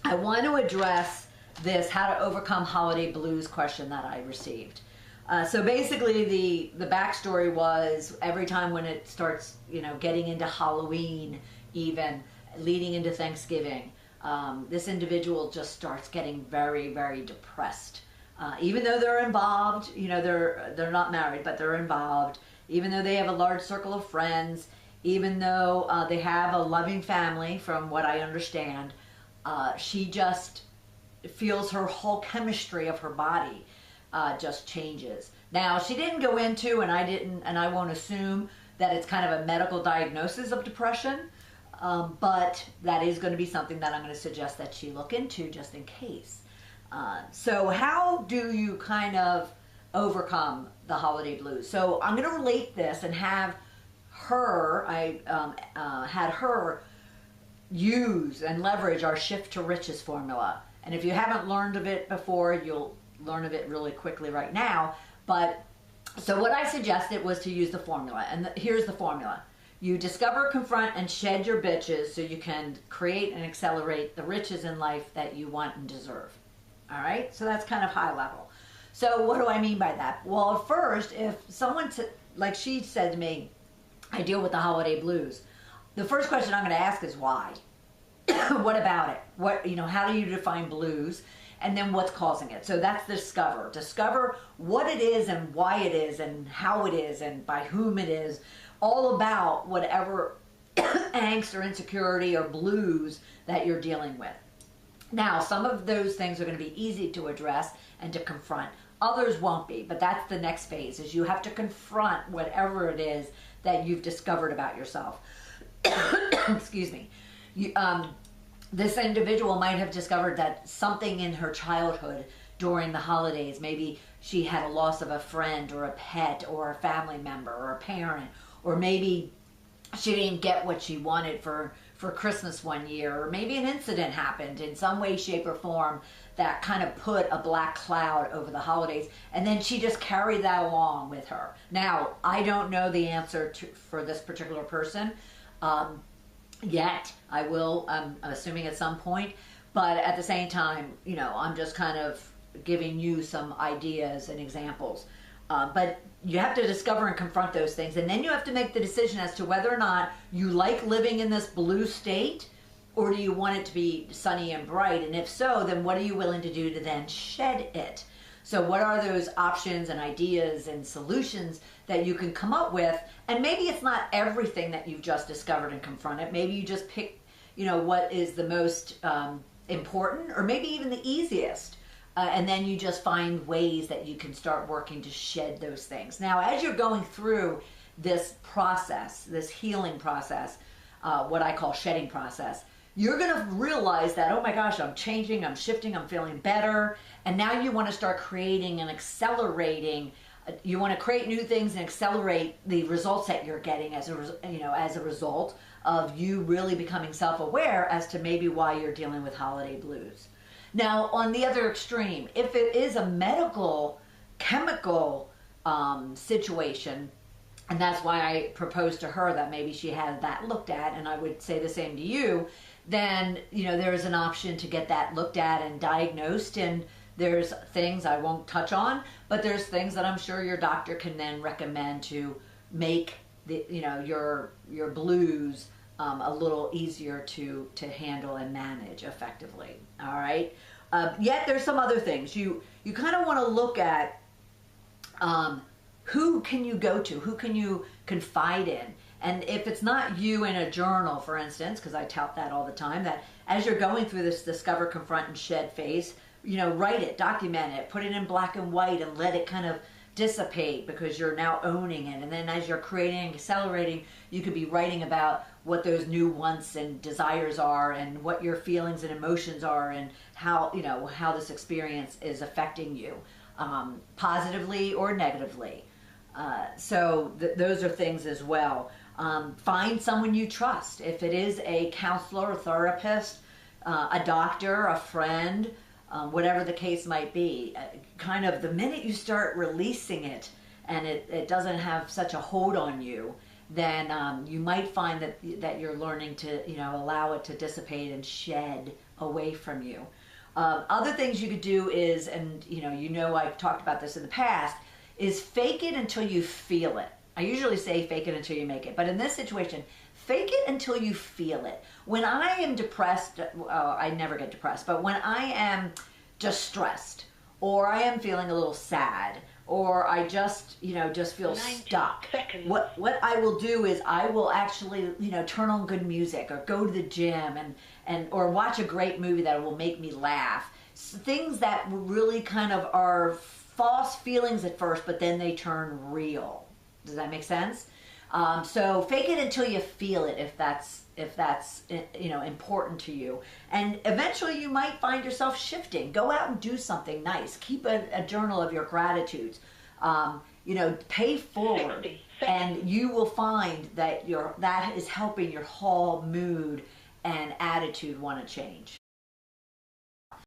I want to address this how to overcome holiday blues question that I received. So basically the backstory was every time when it starts, getting into Halloween, even leading into Thanksgiving, this individual just starts getting very, very depressed. Even though they're involved, they're not married, but they're involved. Even though they have a large circle of friends, even though they have a loving family, from what I understand, she just feels her whole chemistry of her body just changes. Now, she didn't go into, and I won't assume that it's kind of a medical diagnosis of depression, but that is going to be something that I'm going to suggest that she look into just in case. So how do you kind of overcome the holiday blues? So I'm going to relate this and have her, had her use and leverage our Shift to Riches formula. And if you haven't learned of it before, you'll learn of it really quickly right now. But so what I suggested was to use the formula. And here's the formula. You discover, confront, and shed your bitches so you can create and accelerate the riches in life that you want and deserve. All right? So that's kind of high level. So what do I mean by that? Well, at first, if someone, like she said to me, I deal with the holiday blues. The first question I'm going to ask is why? What about it? How do you define blues? And then what's causing it? So that's discover. Discover what it is and why it is and how it is and by whom it is. All about whatever angst or insecurity or blues that you're dealing with. Now, some of those things are going to be easy to address and to confront. Others won't be, but that's the next phase, is you have to confront whatever it is that you've discovered about yourself. Excuse me. This individual might have discovered that something in her childhood during the holidays, maybe she had a loss of a friend or a pet or a family member or a parent, or maybe she didn't get what she wanted for Christmas one year, or maybe an incident happened in some way, shape, or form that kind of put a black cloud over the holidays, and then she just carried that along with her. Now, I don't know the answer for this particular person yet. I will, I'm assuming at some point, but at the same time, I'm just kind of giving you some ideas and examples. But you have to discover and confront those things, and then you have to make the decision as to whether or not you like living in this blue state, or do you want it to be sunny and bright? And if so, then what are you willing to do to then shed it? So what are those options and ideas and solutions that you can come up with? And maybe it's not everything that you've just discovered and confronted. Maybe you just pick, what is the most important, or maybe even the easiest. And then you just find ways that you can start working to shed those things. Now, as you're going through this process, this healing process, what I call shedding process, you're going to realize that, oh my gosh, I'm changing, I'm shifting, I'm feeling better. And now you want to start creating and accelerating. You want to create new things and accelerate the results that you're getting as a result of you really becoming self-aware as to maybe why you're dealing with holiday blues. Now, on the other extreme, if it is a medical, chemical situation, and that's why I proposed to her that maybe she had that looked at, and I would say the same to you, then, there is an option to get that looked at and diagnosed, and there's things I won't touch on, but there's things that I'm sure your doctor can then recommend to make your blues a little easier to handle and manage effectively. All right. Yet there's some other things you kind of want to look at. Who can you go to? Who can you confide in? And if it's not you in a journal, for instance, because I tout that all the time, that as you're going through this discover, confront, and shed phase, write it, document it, put it in black and white, and let it kind of dissipate, because you're now owning it. And then as you're creating and accelerating, you could be writing about what those new wants and desires are, and what your feelings and emotions are, and how this experience is affecting you, positively or negatively. So those are things as well. Find someone you trust. If it is a counselor, a therapist, a doctor, a friend, whatever the case might be, kind of the minute you start releasing it and it doesn't have such a hold on you, then you might find that you're learning to, allow it to dissipate and shed away from you. Other things you could do is, and I've talked about this in the past, is fake it until you feel it. I usually say fake it until you make it, but in this situation, fake it until you feel it. When I am depressed, I never get depressed, but when I am just stressed, or I am feeling a little sad, or I just feel stuck, what I will do is I will actually, turn on good music, or go to the gym, or watch a great movie that will make me laugh. Things that really kind of are false feelings at first, but then they turn real. Does that make sense? So fake it until you feel it, if that's important to you. And eventually you might find yourself shifting. Go out and do something nice. Keep a journal of your gratitudes. Pay forward, and you will find that that is helping your whole mood and attitude want to change.